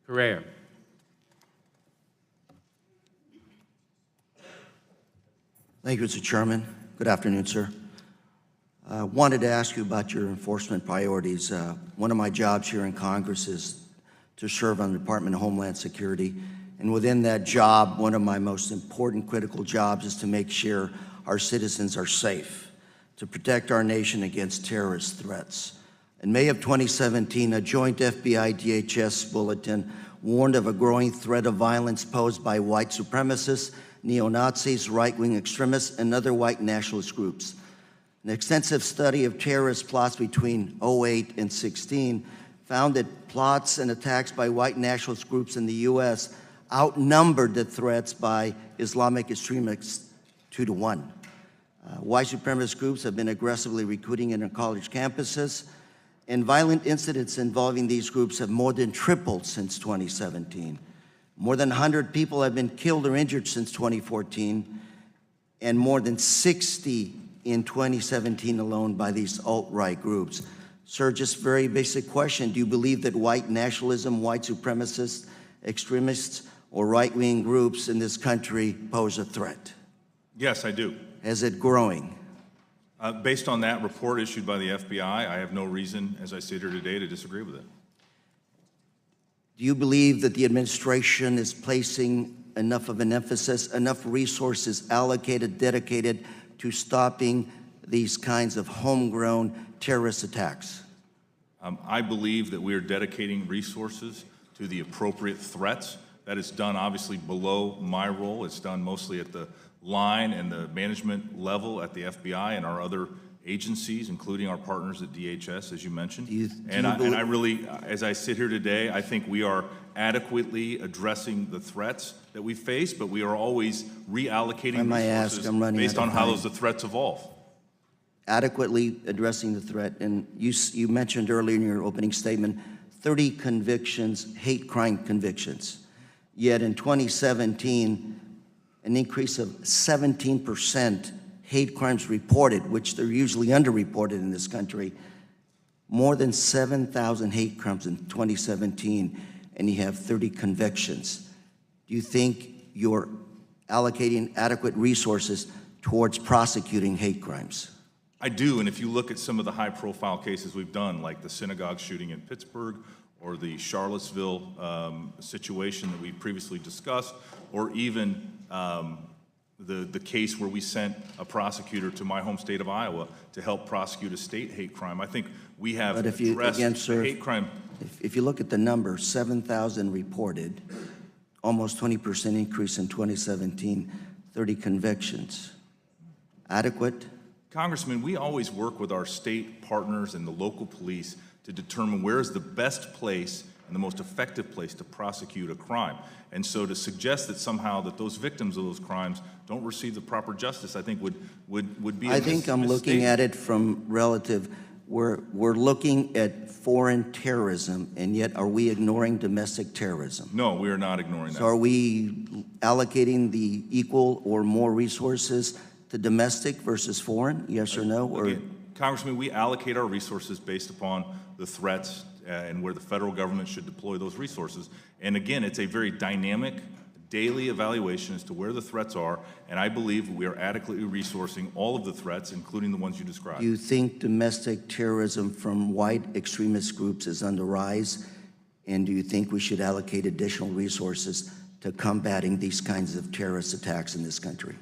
Correa. Thank you, Mr. Chairman. Good afternoon, sir. I wanted to ask you about your enforcement priorities. One of my jobs here in Congress is to serve on the Department of Homeland Security. And within that job, one of my most important critical jobs is to make sure our citizens are safe, to protect our nation against terrorist threats. In May of 2017, a joint FBI-DHS bulletin warned of a growing threat of violence posed by white supremacists, neo-Nazis, right-wing extremists, and other white nationalist groups. An extensive study of terrorist plots between 2008 and 2016 found that plots and attacks by white nationalist groups in the U.S. outnumbered the threats by Islamic extremists 2 to 1. White supremacist groups have been aggressively recruiting in our college campuses, and violent incidents involving these groups have more than tripled since 2017. More than 100 people have been killed or injured since 2014, and more than 60 in 2017 alone by these alt-right groups. Sir, just very basic question. Do you believe that white nationalism, white supremacists, extremists, or right-wing groups in this country pose a threat? Yes, I do. Is it growing? Based on that report issued by the FBI, I have no reason, as I sit here today, to disagree with it. Do you believe that the administration is placing enough of an emphasis, enough resources allocated, dedicated to stopping these kinds of homegrown terrorist attacks? I believe that we are dedicating resources to the appropriate threats. That is done obviously below my role. It's done mostly at the line and the management level at the FBI and our other agencies, including our partners at DHS, as you mentioned. And I really, as I sit here today, I think we are adequately addressing the threats that we face, but we are always reallocating resources based on how the threats evolve. Adequately addressing the threat, and you mentioned earlier in your opening statement, 30 convictions, hate crime convictions. Yet in 2017, an increase of 17% hate crimes reported, which they're usually underreported in this country. More than 7,000 hate crimes in 2017, and you have 30 convictions. Do you think you're allocating adequate resources towards prosecuting hate crimes? I do, and if you look at some of the high-profile cases we've done, like the synagogue shooting in Pittsburgh, or the Charlottesville situation that we previously discussed, or even the case where we sent a prosecutor to my home state of Iowa to help prosecute a state hate crime. I think we have addressed hate crime. If you look at the number, 7,000 reported, almost 20% increase in 2017, 30 convictions. Adequate? Congressman, we always work with our state partners and the local police to determine where is the best place and the most effective place to prosecute a crime. And so to suggest that somehow that those victims of those crimes don't receive the proper justice, I think would be a I think I'm looking at it from relative, we're looking at foreign terrorism, and yet are we ignoring domestic terrorism? No, we are not ignoring that. So are we allocating the equal or more resources to domestic versus foreign, yes or no? Or again, Congressman, we allocate our resources based upon the threats and where the federal government should deploy those resources. And again, it's a very dynamic, daily evaluation as to where the threats are, and I believe we are adequately resourcing all of the threats, including the ones you described. Do you think domestic terrorism from white extremist groups is on the rise? And do you think we should allocate additional resources to combating these kinds of terrorist attacks in this country?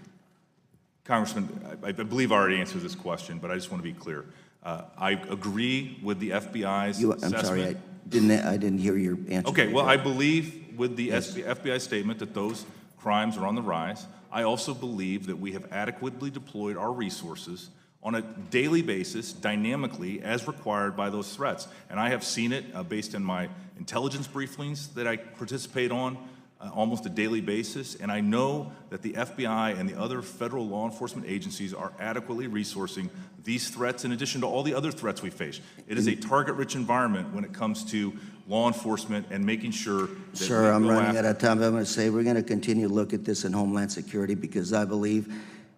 Congressman, I believe I already answered this question, but I just want to be clear. I agree with the FBI's assessment. I'm sorry, I didn't hear your answer. Okay, well, I believe with the FBI statement that those crimes are on the rise. I also believe that we have adequately deployed our resources on a daily basis, dynamically, as required by those threats. And I have seen it based on my intelligence briefings that I participate on almost a daily basis, and I know that the FBI and the other federal law enforcement agencies are adequately resourcing these threats in addition to all the other threats we face. It is a target-rich environment when it comes to law enforcement and making sure that Sir, I'm running out of time, but I'm going to say we're going to continue to look at this in Homeland Security because I believe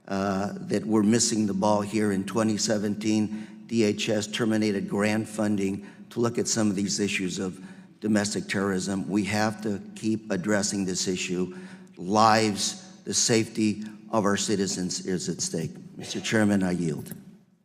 that we're missing the ball here. In 2017, DHS terminated grant funding to look at some of these issues of domestic terrorism. We have to keep addressing this issue. Lives, the safety of our citizens is at stake. Mr. Chairman, I yield.